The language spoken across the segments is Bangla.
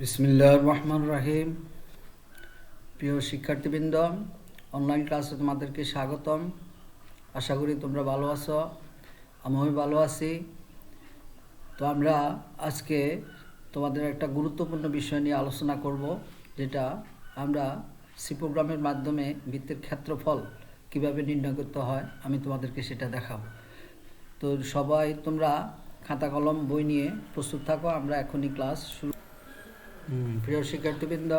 বিসমিল্লাহির রহমানির রহিম। প্রিয় শিক্ষার্থীবৃন্দ, অনলাইন ক্লাসে তোমাদেরকে স্বাগতম। আশা করি তোমরা ভালো আছো, আমিও ভালো আছি। তো আমরা আজকে তোমাদের একটা গুরুত্বপূর্ণ বিষয় নিয়ে আলোচনা করব, যেটা আমরা সি প্রোগ্রামের মাধ্যমে বৃত্তের ক্ষেত্রফল কিভাবে নির্ণয় করতে হয় আমি তোমাদেরকে সেটা দেখাবো। তো সবাই তোমরা খাতা কলম বই নিয়ে প্রস্তুত থাকো, আমরা এখনই ক্লাস শুরু। প্রিয় শিক্ষার্থীবৃন্দ,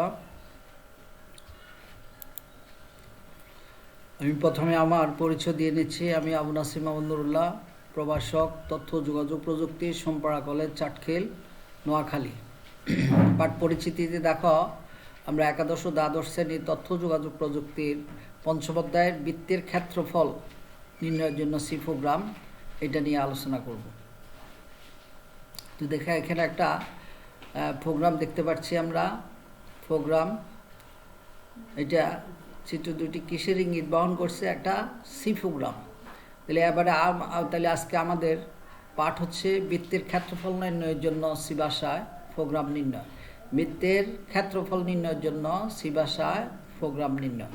আমি প্রথমে আমার পরিচয় দিয়ে নিচ্ছি। আমি আবু নাসিম মামুনুল্লাহ, প্রভাষক, তথ্য যোগাযোগ প্রযুক্তি, সোমপাড়া কলেজ, চাটখিল, নোয়াখালী। পাঠ পরিচিতিতে দেখো, আমরা একাদশ ও দ্বাদশ শ্রেণীর তথ্য যোগাযোগ প্রযুক্তির পঞ্চম অধ্যায়ের বৃত্তের ক্ষেত্রফল নির্ণয়ের জন্য সি প্রোগ্রাম, এটা নিয়ে আলোচনা করব। তো দেখা এখানে একটা প্রোগ্রাম দেখতে পাচ্ছি আমরা। প্রোগ্রাম এটা চিত্র দুটি কিসের ইঙ্গিত বহন করছে? একটা সি প্রোগ্রাম। তাহলে এবারে আজকে আমাদের পাঠ হচ্ছে বৃত্তের ক্ষেত্রফল নির্ণয়ের জন্য সি ভাষায় প্রোগ্রাম নির্ণয়। বৃত্তের ক্ষেত্রফল নির্ণয়ের জন্য সি ভাষায় প্রোগ্রাম নির্ণয়।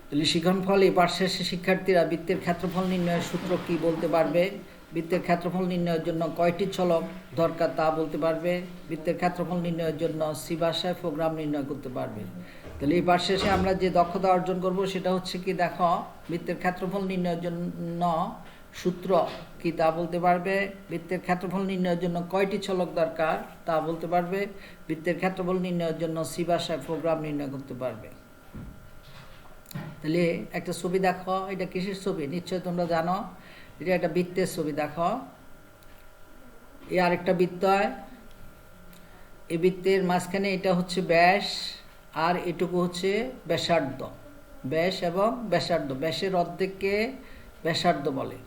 তাহলে শিক্ষণফল এই পাঠ শেষে শিক্ষার্থীরা বৃত্তের ক্ষেত্রফল নির্ণয়ের সূত্র কি বলতে পারবে, বৃত্তের ক্ষেত্রফল নির্ণয়ের জন্য কয়টি চলক দরকার তা বলতে পারবে, বৃত্তের ক্ষেত্রফল নির্ণয়ের জন্য সি ভাষায় প্রোগ্রাম নির্ণয় করতে পারবে। তাহলে এই পাঠ শেষে আমরা যে দক্ষতা অর্জন করব সেটা হচ্ছে কি, দেখো, বৃত্তের ক্ষেত্রফল নির্ণয়ের জন্য সূত্র কি তা বলতে পারবে, বৃত্তের ক্ষেত্রফল নির্ণয়ের জন্য কয়টি চলক দরকার তা বলতে পারবে, বৃত্তের ক্ষেত্রফল নির্ণয়ের জন্য সি ভাষায় প্রোগ্রাম নির্ণয় করতে পারবে। তাহলে একটা ছবি দেখো, এটা কিসের ছবি নিশ্চয়ই তোমরা জানো, এটা একটা বৃত্তের ছবি। দেখো, এই আরেকটা বৃত্ত, এই বৃত্তের মাঝখানে এটা হচ্ছে ব্যাস, আর এটুকু হচ্ছে ব্যাসার্ধ। ব্যাস এবং ব্যাসার্ধ, ব্যাসের অর্ধেককে ব্যাসার্ধ বলে।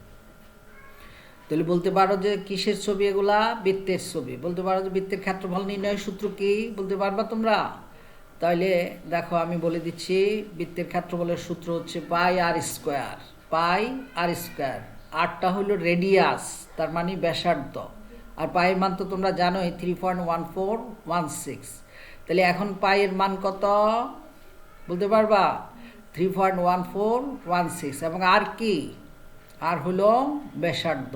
তাহলে বলতে পারো যে কিসের ছবি এগুলা? বৃত্তের ছবি। বলতে পারো যে বৃত্তের ক্ষেত্রফল নির্ণয়ের সূত্র কি বলতে পারবা তোমরা? তাহলে দেখো আমি বলে দিচ্ছি, বৃত্তের ক্ষেত্রফলের সূত্র হচ্ছে পাই আর স্কোয়ার। পাই আর স্কোয়ার, আরটা হলো রেডিয়াস, তার মানে ব্যাসার্ধ, আর পায়ের মান তো তোমরা জানোই 3.1416। তাহলে এখন পায়ের মান কত বলতে পারবা? 3.1416। এবং আর কি? আর হলো ব্যাসার্ধ।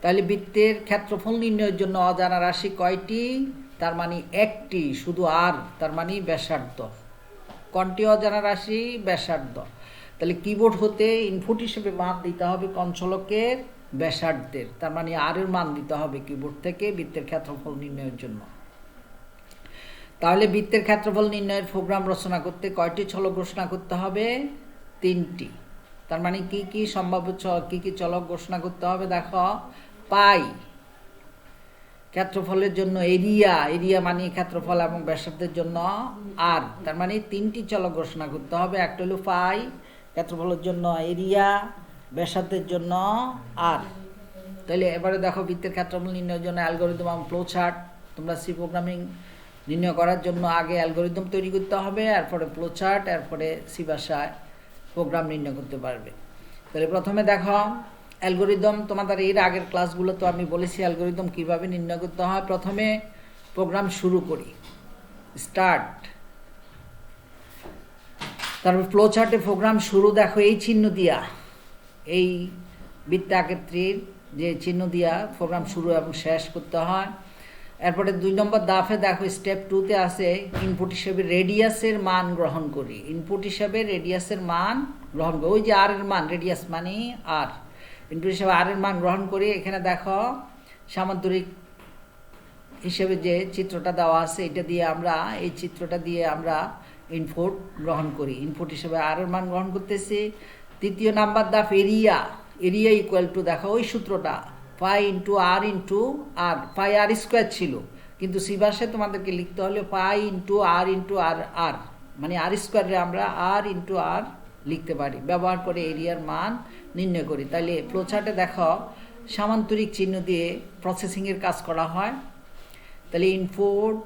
তাহলে বৃত্তের ক্ষেত্রফল নির্ণয়ের জন্য অজানা রাশি কয়টি? তার মানে একটি, শুধু আর, তার মানে ব্যাসার্ধ। কোনটি অজানা রাশি? ব্যাসার্ধ। তাহলে কিবোর্ড হতে ইনপুট হিসেবে মান দিতে হবে কোন চলকের? ব্যাসার্ধের, তার মানে আর এর মান দিতে হবে কিবোর্ড থেকে বৃত্তের ক্ষেত্রফল নির্ণয়ের জন্য। তাহলে বৃত্তের ক্ষেত্রফল নির্ণয়ের প্রোগ্রাম রচনা করতে কয়টি চলক ঘোষণা করতে হবে? 3টি। তার মানে কি কি সম্ভাব্য কি চলক ঘোষণা করতে হবে? দেখো, পাই ক্ষেত্রফলের জন্য এরিয়া, এরিয়া মানে ক্ষেত্রফল, এবং ব্যাসার্ধের জন্য আর, তার মানে 3টি চলক ঘোষণা করতে হবে। একটা হলো পাই ক্ষেত্রফলের জন্য এরিয়া, ব্যাসার্ধের জন্য আর। তাহলে এবারে দেখো, বৃত্তের ক্ষেত্রফল নির্ণয়ের জন্য অ্যালগরিদম এবং ফ্লো চার্ট। তোমরা সি প্রোগ্রামিং নির্ণয় করার জন্য আগে অ্যালগরিদম তৈরি করতে হবে, এরপরে ফ্লো চার্ট, এরপরে সি ভাষায় প্রোগ্রাম নির্ণয় করতে পারবে। তাহলে প্রথমে দেখো অ্যালগরিদম, তোমাদের এর আগের ক্লাসগুলো তো আমি বলেছি অ্যালগরিদম কিভাবে নির্ণয় করতে হয়। প্রথমে প্রোগ্রাম শুরু করি, স্টার্ট। তারপর ফ্লো চার্টে প্রোগ্রাম শুরু, দেখো এই চিহ্ন দিয়া, এই বৃত্তাকৃতির যে চিহ্ন দিয়া প্রোগ্রাম শুরু এবং শেষ করতে হয়। এরপরে 2 নম্বর ধাপে দেখো, স্টেপ 2তে আছে ইনপুট হিসেবে রেডিয়াসের মান গ্রহণ করি। ইনপুট হিসেবে রেডিয়াসের মান গ্রহণ করি, ওই যে আর এর মান, রেডিয়াস মানে আর, ইনপুট হিসেবে আর এর মান গ্রহণ করি। এখানে দেখো সামান্তরিক হিসেবে যে চিত্রটা দেওয়া আছে, এটা দিয়ে আমরা, এই চিত্রটা দিয়ে আমরা ইনপুট গ্রহণ করি। ইনপুট হিসেবে আর এর মান গ্রহণ করতেছি। 3য় নাম্বার ধাপ এরিয়া। এরিয়া ইকুয়াল টু, দেখো ওই সূত্রটা, পাই ইন্টু আর ইন্টু আর। পাই আর স্কোয়ার ছিল, কিন্তু সি ভাষায় তোমাদেরকে লিখতে হলে পাই ইন্টু আর আর, মানে আর স্কোয়ারে আমরা আর ইন্টু আর লিখতে পারি। ব্যবহার করে এরিয়ার মান নির্ণয় করি। তাহলে ফ্লোচার্টে দেখো সামান্তরিক চিহ্ন দিয়ে প্রসেসিংয়ের কাজ করা হয়। তাহলে ইনপুট,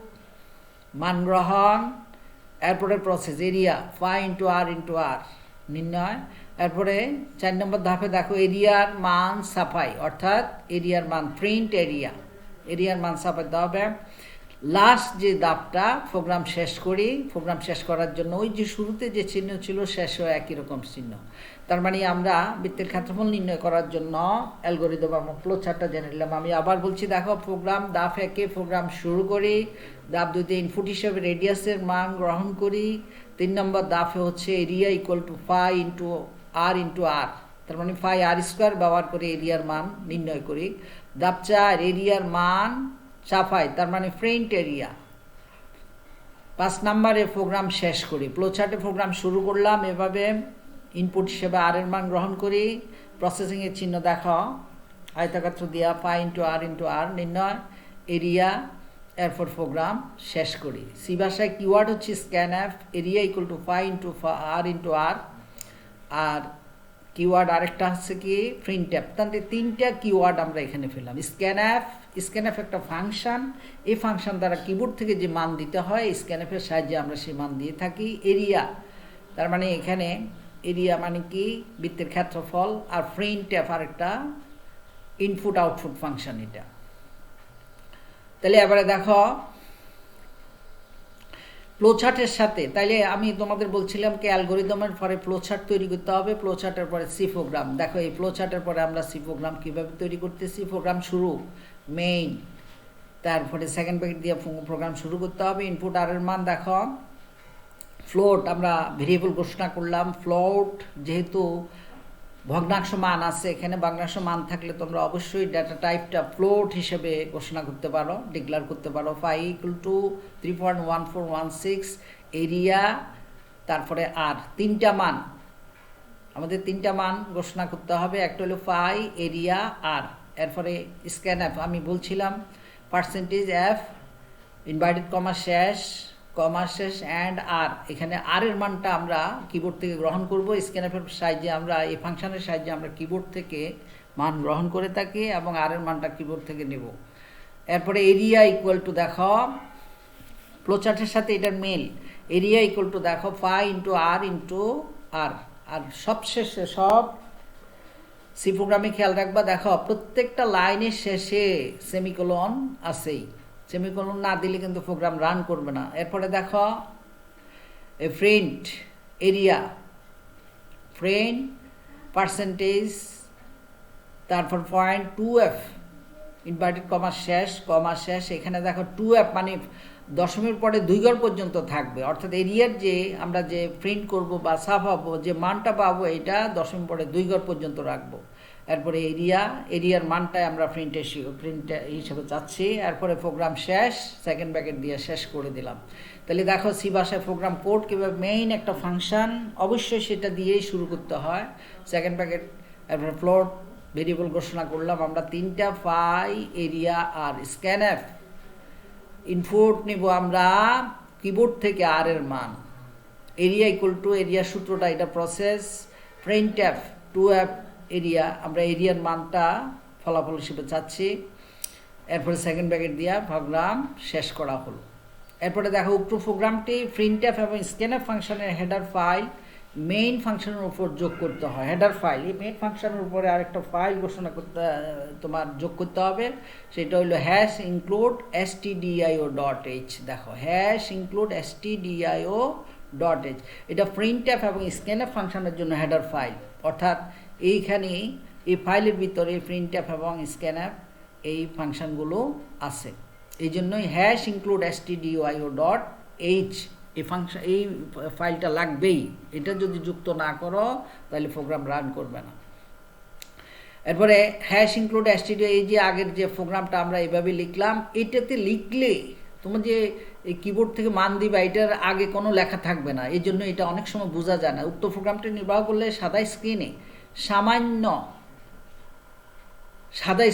মান গ্রহণ, এরপরে প্রসেস, এরিয়া, পাই ইন্টু আর নির্ণয়। এরপরে 4 নম্বর ধাপে দেখো এরিয়ার মান ছাপাই, অর্থাৎ এরিয়ার মান, প্রিন্ট এরিয়া। এরিয়ার মান ছাপাইতে হবে। লাস্ট যে দাবটা প্রোগ্রাম শেষ করি, প্রোগ্রাম শেষ করার জন্য ওই যে শুরুতে যে চিহ্ন ছিল শেষও একই রকম চিহ্ন। তার মানে আমরা বৃত্তের ক্ষেত্রফল নির্ণয় করার জন্য অ্যালগরিদম এবং ফ্লো চার্টটা জেনে নিলাম। আমি আবার বলছি, দেখো প্রোগ্রাম ধাপ 1-এ প্রোগ্রাম শুরু করি, ধাপ 2-তে ইনপুট হিসেবে রেডিয়াসের মান গ্রহণ করি, 3 নম্বর ধাপে হচ্ছে area equal to phi into R, তার মানে ফাই আর স্কোয়ার ব্যবহার করে এরিয়ার মান নির্ণয় করি। ধাপ 4 এরিয়ার মান ছাপাই, তার মানে ফ্রন্ট এরিয়া। 5 নম্বরে প্রোগ্রাম শেষ করি, ফ্লো চার্টে প্রোগ্রাম শুরু করলাম এভাবে, ইনপুট হিসেবে আর এর মান গ্রহণ করি, প্রসেসিংয়ের চিহ্ন দেখাও, আয়তক্ষেত্র দিয়া ফাই ইন্টু আর নির্ণয়, এরিয়া, এরপর প্রোগ্রাম শেষ করি। সি ভাষায় কিওয়ার্ড হচ্ছে scanf, area equal to phi into r, আর কিওয়ার্ড আরেকটা হচ্ছে কি প্রিন্টএফ। তাহলে 3টা কিওয়ার্ড আমরা এখানে পেলাম। স্ক্যানএফ একটা ফাংশন, এই ফাংশন দ্বারা কিবোর্ড থেকে যে মান দিতে হয় স্ক্যানএফের সাহায্যে আমরা সেই মান দিয়ে থাকি। এরিয়া, তার মানে এখানে এরিয়া মানে কি বৃত্তের ক্ষেত্রফল, আর প্রিন্টএফ আরেকটা ইনপুট আউটপুট ফাংশন এটা। তাহলে এবারে দেখো ফ্লোচার্টের সাথে, তাইলে আমি তোমাদের বলছিলাম কি অ্যালগরিদমের পরে ফ্লোচার্ট তৈরি করতে হবে, ফ্লোচার্টের পরে সি প্রোগ্রাম। দেখো এই ফ্লোচার্টের পরে আমরা সি প্রোগ্রাম কীভাবে তৈরি করতেছি। প্রোগ্রাম শুরু মেইন, তারপরে সেকেন্ড ব্র্যাকেট দিয়ে প্রোগ্রাম শুরু করতে হবে। ইনপুট আর এর মান দেখো, ফ্লোট আমরা ভেরিয়েবল ঘোষণা করলাম। ফ্লোট যেহেতু ভগ্নাংশ মান আছে এখানে, ভগ্নাংশ মান থাকলে তোমরা অবশ্যই ডাটা টাইপটা ফ্লোট হিসেবে ঘোষণা করতে পারো, ডিক্লেয়ার করতে পারো। ফাই ইকুয়াল টু 3.1416 এরিয়া, তারপরে আর 3টা মান, আমাদের 3টা মান ঘোষণা করতে হবে। একটা হলো ফাই, এরিয়া, আর, এরপরে স্ক্যানএফ আমি বলছিলাম পার্সেন্টেজ এফ ইনভার্টেড কমা শেষ অ্যান্ড আর, এখানে আর এর মানটা আমরা কিবোর্ড থেকে গ্রহণ করব। স্ক্যানএফের সাহায্যে আমরা এই ফাংশনের সাহায্যে আমরা কিবোর্ড থেকে মান গ্রহণ করে থাকি এবং আর এর মানটা কিবোর্ড থেকে নেব। এরপরে এরিয়া ইকুয়াল টু দেখো ফ্লোচার্টের সাথে এটার মেল, এরিয়া ইকুয়াল টু দেখো ফাই ইন্টু আর, আর সবশেষে সব সি প্রোগ্রামে খেয়াল রাখবা, দেখো প্রত্যেকটা লাইনের শেষে সেমিকোলন আছেই, সেমিকোলন না দিলে কিন্তু প্রোগ্রাম রান করবে না। এরপরে দেখো প্রিন্ট এরিয়া, প্রিন্ট পার্সেন্টেজ, তারপর 2f ইনভার্টেড কমা শেষ, এখানে দেখো 2f মানে দশমের পরে 2 ঘর পর্যন্ত থাকবে, অর্থাৎ এরিয়ার যে আমরা যে প্রিন্ট করব বা ছাপাবো যে মানটা পাবো এটা দশমের পরে 2 ঘর পর্যন্ত রাখবো। এরপরে এরিয়ার মানটাই আমরা প্রিন্ট হিসেবে চাচ্ছি। এরপরে প্রোগ্রাম শেষ, সেকেন্ড ব্র্যাকেট দিয়ে শেষ করে দিলাম। তাহলে দেখো সি ভাষায় প্রোগ্রাম কোড কীভাবে, মেইন একটা ফাংশন অবশ্যই সেটা দিয়েই শুরু করতে হয়, সেকেন্ড ব্র্যাকেট, এরপরে ফ্লোট ভেরিয়েবল ঘোষণা করলাম আমরা 3টা, ফাই, এরিয়া, আর স্ক্যানএফ ইনপুট নিব আমরা কিবোর্ড থেকে আর এর মান, এরিয়া ইকুয়াল টু এরিয়া সূত্রটা এটা প্রসেস, প্রিন্টএফ 2f এরিয়া, আমরা এরিয়ার মানটা ফলাফল হিসেবে চাচ্ছি। এরপরে সেকেন্ড ব্র্যাকেট দিয়া প্রোগ্রাম শেষ করা হলো। এরপরে দেখো উক্ত প্রোগ্রামটি প্রিন্টএফ এবং স্ক্যানএফ ফাংশনের হেডার ফাইল মেইন ফাংশনের উপর যোগ করতে হয়। হেডার ফাইল, এই মেইন ফাংশনের উপরে আরেকটা ফাইল ঘোষণা করতে তোমার যোগ করতে হবে, সেটা হলো #include stdio.h। দেখো #include stdio.h, এটা প্রিন্টএফ এবং স্ক্যানএফ ফাংশনের জন্য হেডার ফাইল, অর্থাৎ এইখানে এই ফাইলের ভিতরে প্রিন্টএফ এবং স্ক্যানএফ এই ফাংশনগুলো আছে, এই জন্যই #include stdio.h এই ফাংশন, এই ফাইলটা লাগবেই। এটা যদি যুক্ত না করো তাহলে প্রোগ্রাম রান করবে না। এরপরে #include stdio, এই যে আগের যে প্রোগ্রামটা আমরা এইভাবে লিখলাম, এটাতে লিখলে তোমার যে এই কিবোর্ড থেকে মান দিবা এটার আগে কোনো লেখা থাকবে না, এই জন্য এটা অনেক সময় বোঝা যায় না। উক্ত প্রোগ্রামটি নির্বাহ করলে সাদা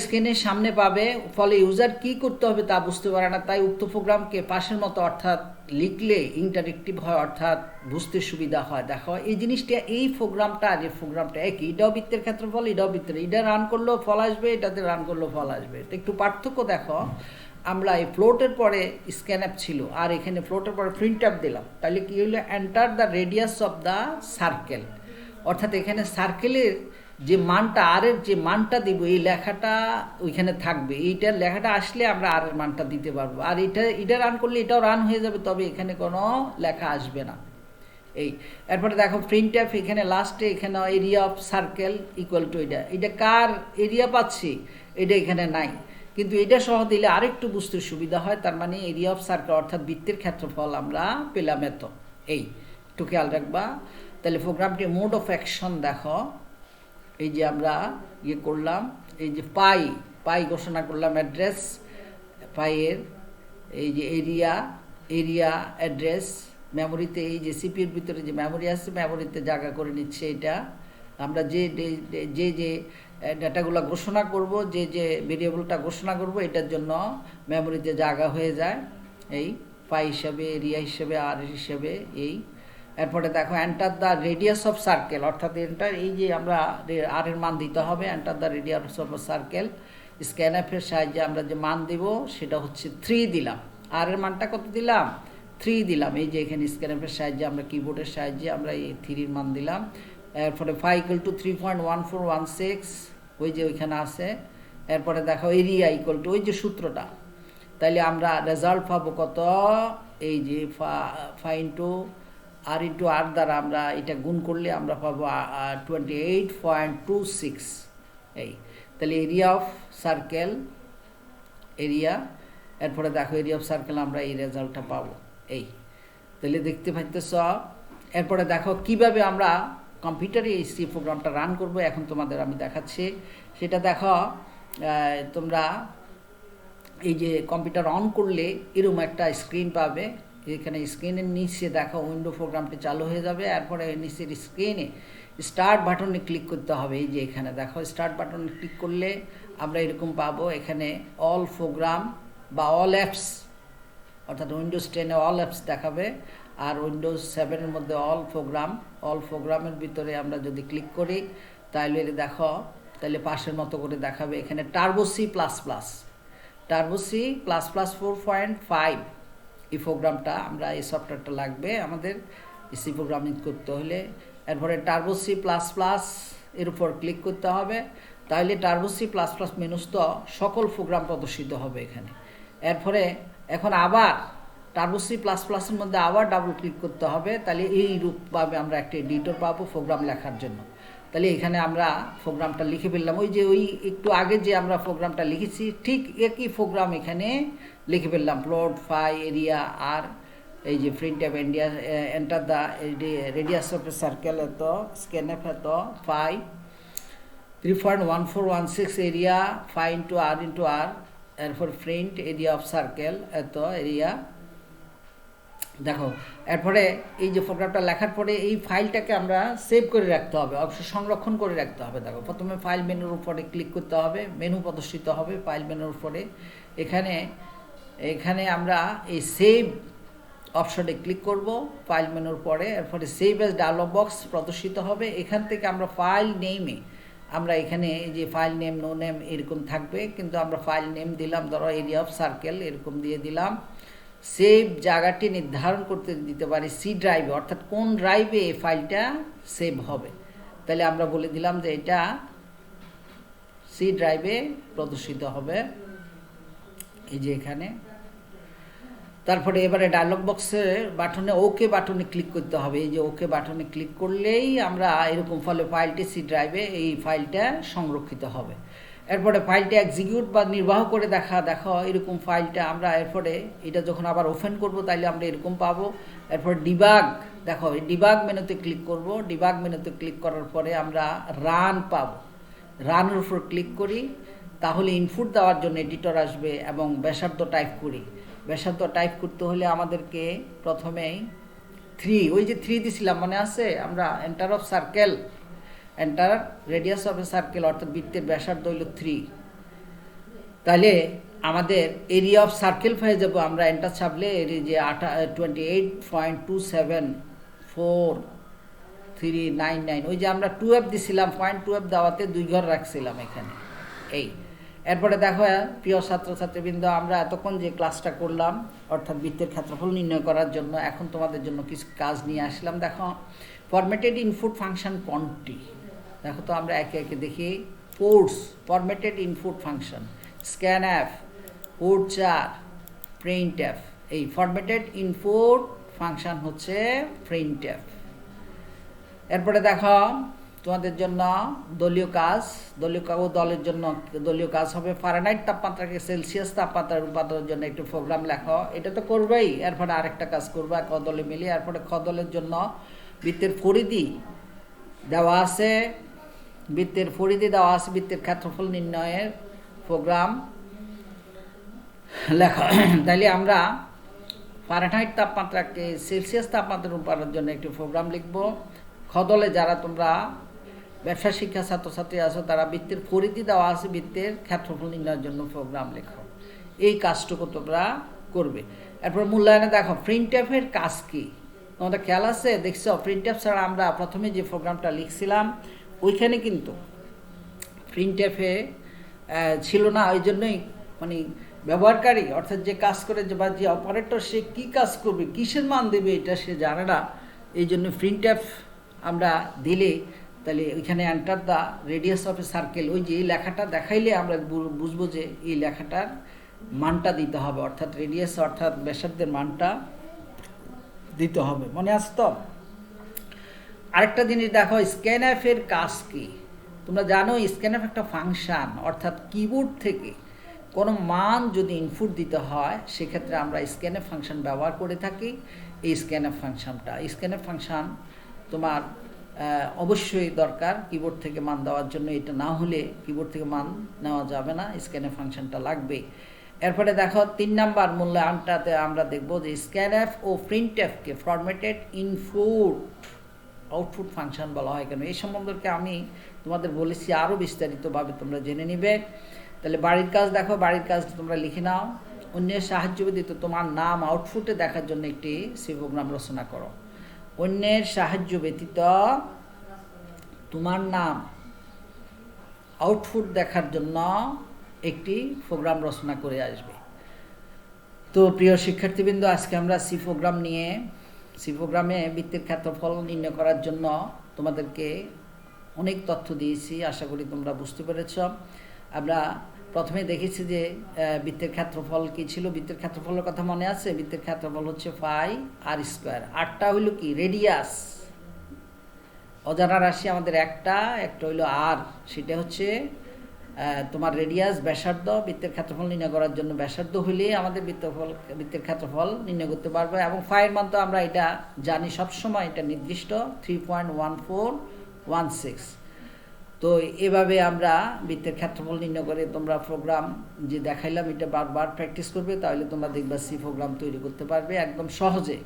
স্ক্রিনের সামনে পাবে, ফলে ইউজার কি করতে হবে তা বুঝতে পারে না। তাই উক্ত প্রোগ্রামকে পাশের মতো অর্থাৎ লিখলে ইন্টারেক্টিভ হয়, অর্থাৎ বুঝতে সুবিধা হয়। দেখো এই জিনিসটা, এই প্রোগ্রামটা আর এই প্রোগ্রামটা একই, এটাও বৃত্তের ক্ষেত্রফল, এটাও বৃত্তের, এটা রান করলেও ফল আসবে, এটাতে রান করলেও ফল আসবে। তো একটু পার্থক্য দেখো, আমরা এই ফ্লোটের পরে স্ক্যানএফ ছিল আর এখানে ফ্লোটের পরে প্রিন্টএফ দিলাম, তাহলে কি হলো, enter the radius of the circle, অর্থাৎ এখানে সার্কেলের যে মানটা আর এর যে মানটা দিব এই লেখাটা ওইখানে থাকবে, এইটার লেখাটা আসলে আমরা আর এর মানটা দিতে পারবো। আর এটা রান করলে এটাও রান হয়ে যাবে, তবে এখানে কোনো লেখা আসবে না। এই এরপরে দেখো প্রিন্টএফ, এখানে লাস্টে এখানে area of circle equal to এটা কার এরিয়া পাচ্ছি, এটা এখানে নাই, কিন্তু এটা সহ দিলে আরেকটু বুঝতে সুবিধা হয়। তার মানে এরিয়া অফ সার্কেল অর্থাৎ বৃত্তের ক্ষেত্রফল আমরা পেলাম এত। এই একটু খেয়াল রাখবা। তাহলে প্রোগ্রামটি মোড অফ অ্যাকশন দেখো, এই যে আমরা করলাম, এই যে পাই ঘোষণা করলাম, অ্যাড্রেস পাইয়ের এই যে এরিয়া অ্যাড্রেস মেমোরিতে, এই যে সিপির ভিতরে যে মেমোরি আছে মেমোরিতে জায়গা করে নিচ্ছে। এটা আমরা যে ডাটাগুলো ঘোষণা করব, যে ভেরিয়েবলটা ঘোষণা করব, এটার জন্য মেমোরিতে জায়গা হয়ে যায় এই পাই হিসাবে, এরিয়া হিসেবে, আর হিসেবে। এই এরপরে দেখো enter the radius of circle, অর্থাৎ এন্টার এই যে আমরা আর এর মান দিতে হবে, enter the radius of circle. স্ক্যানএফের সাহায্যে আমরা যে মান দেব সেটা হচ্ছে 3 দিলাম। আর এর মানটা কত দিলাম? 3 দিলাম। এই যে এখানে স্ক্যানএফের সাহায্যে আমরা কিবোর্ডের সাহায্যে আমরা এই 3 মান দিলাম। এরপরে 5 = 3.1416, ওই যে ওইখানে আছে। এরপরে দেখো এরিয়া ইকুয়াল টু ওই যে সূত্রটা, তাইলে আমরা রেজাল্ট পাবো কত, এই যে 5 × r দ্বারা আমরা এটা গুণ করলে আমরা পাবো 28.26। এই তাহলে এরিয়া অফ সার্কেল, এরিয়া, এরপরে দেখো এরিয়া অফ সার্কেল আমরা এই রেজাল্টটা পাবো। এই তাহলে দেখতে পাইতেছ। এরপরে দেখো কিভাবে আমরা কম্পিউটারে এই সি প্রোগ্রামটা রান করব, এখন তোমাদের আমি দেখাচ্ছি। সেটা দেখো, তোমরা এই যে কম্পিউটার অন করলে এরকম একটা স্ক্রিন পাবে। এখানে স্ক্রিনের নিচে দেখো উইন্ডো প্রোগ্রামটি চালু হয়ে যাবে। এরপরে নিচের স্ক্রিনে স্টার্ট বাটনে ক্লিক করতে হবে। এই যে এখানে দেখো স্টার্ট বাটনে ক্লিক করলে আমরা এরকম পাবো, এখানে অল প্রোগ্রাম বা অল অ্যাপস, অর্থাৎ উইন্ডোজ 10-এ অল অ্যাপস দেখাবে, আর উইন্ডোজ 7-এর মধ্যে অল প্রোগ্রামের ভিতরে আমরা যদি ক্লিক করি তাহলে দেখো, তাহলে পাশের মতো করে দেখাবে। এখানে টার্বো C++, টার্বো C++ 4.5 এই প্রোগ্রামটা আমরা, এই সফটওয়্যারটা লাগবে আমাদের সি প্রোগ্রামিং করতে হলে। এরপরে টার্বো C++ এর উপর ক্লিক করতে হবে, তাহলে টার্বো C++ মেনুস্থ সকল প্রোগ্রাম প্রদর্শিত হবে এখানে। এরপরে এখন আবার টার্বো C++ এর মধ্যে আবার ডাবল ক্লিক করতে হবে, তাহলে এই রূপভাবে আমরা একটা এডিটর পাবো প্রোগ্রাম লেখার জন্য। তাহলে এখানে আমরা প্রোগ্রামটা লিখে ফেললাম, ওই যে ওই একটু আগে যে আমরা প্রোগ্রামটা লিখেছি ঠিক একই প্রোগ্রাম এখানে লিখে ফেললাম। প্লট ফাই এরিয়া আর এই যে printf enter the radius of A circle এত, স্ক্যানএফ এত, ফাই 3.1416 এরিয়া, ফাই × r, এরপর প্রিন্ট এরিয়া অফ সার্কেল এত এরিয়া। দেখো এরপরে এই যে প্রোগ্রামটা লেখার পরে এই ফাইলটাকে আমরা সেভ করে রাখতে হবে, অবশ্যই সংরক্ষণ করে রাখতে হবে। দেখো প্রথমে ফাইল মেনুর উপরে ক্লিক করতে হবে, মেনু প্রদর্শিত হবে ফাইল মেনুর উপরে। এখানে আমরা এই সেভ অপশনে ক্লিক করব ফাইল মেনুর পরে। এরপরে সেভ এজ ডায়লগ বক্স প্রদর্শিত হবে। এখান থেকে আমরা ফাইল নেমে আমরা এখানে এই যে ফাইল নেম, নো নেম এরকম থাকবে, কিন্তু আমরা ফাইল নেম দিলাম ধরো এরিয়া অফ সার্কেল এরকম দিয়ে দিলাম। সেভ জায়গাটি নির্ধারণ করতে দিতে পারি সি ড্রাইভে, অর্থাৎ কোন ড্রাইভে এই ফাইলটা সেভ হবে। তাহলে আমরা বলে দিলাম যে এটা সি ড্রাইভে প্রদর্শিত হবে, এই যে এখানে। তারপরে এবারে ডায়লগ বক্সের বাটনে ওকে বাটনে ক্লিক করতে হবে। এই যে ওকে বাটনে ক্লিক করলেই আমরা এরকম ফলে ফাইলটি সি ড্রাইভে এই ফাইলটা সংরক্ষিত হবে। এরপরে ফাইলটা এক্সিকিউট বা নির্বাহ করে দেখো এরকম ফাইলটা আমরা। এরপরে এটা যখন আবার ওপেন করব তাইলে আমরা এরকম পাবো। এরপর ডিবাগ, দেখো এই ডিবাগ মেনুতে ক্লিক করব। ডিবাগ মেনুতে ক্লিক করার পরে আমরা রান পাবো। রানের উপর ক্লিক করি, তাহলে ইনপুট দেওয়ার জন্য এডিটর আসবে এবং ব্যাসার্ধ টাইপ করি। ব্যাসার্ধ টাইপ করতে হলে আমাদেরকে প্রথমেই 3, ওই যে 3 দিছিলাম মনে আছে, আমরা enter of circle, enter radius of A circle অর্থাৎ বৃত্তের ব্যাসার্ধ হইল 3। তাহলে আমাদের এরিয়া অফ সার্কেল হয়ে যাব, আমরা এন্টার ছাপলে এর যে 28.2743999, ওই যে আমরা 2f দিছিলাম, 0.2f দেওয়াতে 2 ঘর রাখছিলাম এখানে। এই এরপরে দেখো প্রিয় ছাত্রছাত্রীবৃন্দ, আমরা এতক্ষণ যে ক্লাসটা করলাম অর্থাৎ বৃত্তের ক্ষেত্রফল নির্ণয় করার জন্য, এখন তোমাদের জন্য কিছু কাজ নিয়ে আসলাম। দেখো ফরম্যাটেড ইনপুট ফাংশন কোনটি, দেখো তো আমরা একে একে দেখি। Ports, formatted input function, scanf, port 4, printf. এই ফরম্যাটেড ইনপুট ফাংশন হচ্ছে প্রিন্টএফ। এরপরে দেখো তোমাদের জন্য দলীয় কাজ, দলের জন্য দলীয় কাজ হবে ফারেনহাইট তাপমাত্রাকে সেলসিয়াস তাপমাত্রায় রূপান্তরের জন্য একটি প্রোগ্রাম লেখো। এটা তো করবেই, এরপরে আরেকটা কাজ করবা ক দলে মিলিয়ে। এরপরে খ দলের জন্য বৃত্তের পরিধি দেওয়া আছে, বৃত্তের ক্ষেত্রফল নির্ণয়ের প্রোগ্রাম লেখা। তাইলে আমরা ফারেনহাইট তাপমাত্রাকে সেলসিয়াস তাপমাত্রা রূপান্তরের জন্য একটি প্রোগ্রাম লিখব। খ দলে যারা তোমরা ব্যবসা শিক্ষা ছাত্রছাত্রী আছো তারা বৃত্তের পরিধি দেওয়া আছে, বৃত্তের ক্ষেত্রফল নির্ণয়ের জন্য প্রোগ্রাম লেখো। এই কাজটুকু তোমরা করবে। এরপর মূল্যায়নে দেখো প্রিন্টএফের কাজ কি তোমাদের খেয়াল আছে? দেখছো প্রিন্টএফ ছাড়া আমরা প্রথমে যে প্রোগ্রামটা লিখছিলাম ওইখানে কিন্তু প্রিন্টএফে ছিল না। ওই জন্যই মানে ব্যবহারকারী অর্থাৎ যে কাজ করে বা যে অপারেটর সে কী কাজ করবে, কিসের মান দেবে এটা সে জানে না। এই জন্য প্রিন্টএফ আমরা দিলে তাহলে ওইখানে enter the radius of A circle, ওই যে এই লেখাটা দেখাইলে আমরা বুঝবো যে এই লেখাটার মানটা দিতে হবে, অর্থাৎ রেডিয়াস অর্থাৎ ব্যাসার্ধের মানটা দিতে হবে। মনে আছে তো? আরেকটা জিনিস দেখো, স্ক্যানএফ এর কাজ কি তোমরা জানো? স্ক্যানএফ একটা ফাংশন, অর্থাৎ কিবোর্ড থেকে কোনো মান যদি ইনপুট দিতে হয় সেক্ষেত্রে আমরা স্ক্যানএফ ফাংশন ব্যবহার করে থাকি। এই স্ক্যানএফ ফাংশন তোমার অবশ্যই দরকার কিবোর্ড থেকে মান দেওয়ার জন্য। এটা না হলে কিবোর্ড থেকে মান নেওয়া যাবে না, স্ক্যানএফ ফাংশনটা লাগবে। এরপরে দেখো 3 নাম্বার মূল্যায়নটাতে আমরা দেখব যে স্ক্যানএফ ও প্রিন্টএফকে ফরম্যাটেড আউটপুট ফাংশন বলা হয় কেন। এই সম্বন্ধে আমি তোমাদের বলেছি, আরও বিস্তারিতভাবে তোমরা জেনে নিবে। তাহলে বাড়ির কাজ দেখো, বাড়ির কাজ তোমরা লিখে নাও। অন্যের সাহায্য ব্যতীত তোমার নাম আউটপুটে দেখার জন্য একটি সি প্রোগ্রাম রচনা করো। অন্যের সাহায্য ব্যতীত তোমার নাম আউটপুট দেখার জন্য একটি প্রোগ্রাম রচনা করে আসবে। তো প্রিয় শিক্ষার্থীবৃন্দ, আজকে আমরা সি প্রোগ্রামে বৃত্তের ক্ষেত্রফল নির্ণয় করার জন্য তোমাদেরকে অনেক তথ্য দিয়েছি। আশা করি তোমরা বুঝতে পেরেছ। আমরা প্রথমে দেখেছি যে বৃত্তের ক্ষেত্রফল কী ছিল। বৃত্তের ক্ষেত্রফলের কথা মনে আছে? বৃত্তের ক্ষেত্রফল হচ্ছে পাই আর স্কোয়ার। আরটা হইল কি? রেডিয়াস। অজানা রাশি আমাদের একটা হইল আর, সেটা হচ্ছে তোমার রেডিয়াস, ব্যাসার্ধ। বৃত্তের ক্ষেত্রফল নির্ণয় করার জন্য ব্যাসার্ধ হইলে আমাদের বৃত্তের ক্ষেত্রফল নির্ণয় করতে পারবে। এবং ফাইয়ের মান তো আমরা এটা জানি সবসময়, এটা নির্দিষ্ট 3.1416। তো এভাবে আমরা বৃত্তের ক্ষেত্রফল নির্ণয় করে তোমরা প্রোগ্রাম যে দেখাইলাম এটা বারবার প্র্যাকটিস করবে, তাহলে তোমরা দেখবা সি প্রোগ্রাম তৈরি করতে পারবে একদম সহজে।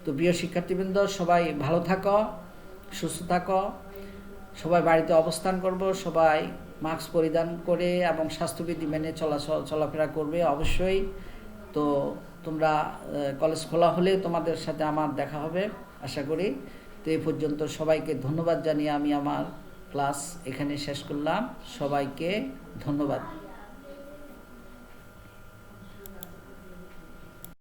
তো প্রিয় শিক্ষার্থীবৃন্দ, সবাই ভালো থাকো, সুস্থ থাকো, সবাই বাড়িতে অবস্থান করব, সবাই মাস্ক পরিধান করে এবং স্বাস্থ্যবিধি মেনে চলাফেরা করবে অবশ্যই। তো তোমরা কলেজ খোলা হলে তোমাদের সাথে আমার দেখা হবে আশা করি। তো এই পর্যন্ত সবাইকে ধন্যবাদ জানিয়ে আমি আমার ক্লাস এখানে শেষ করলাম। সবাইকে ধন্যবাদ।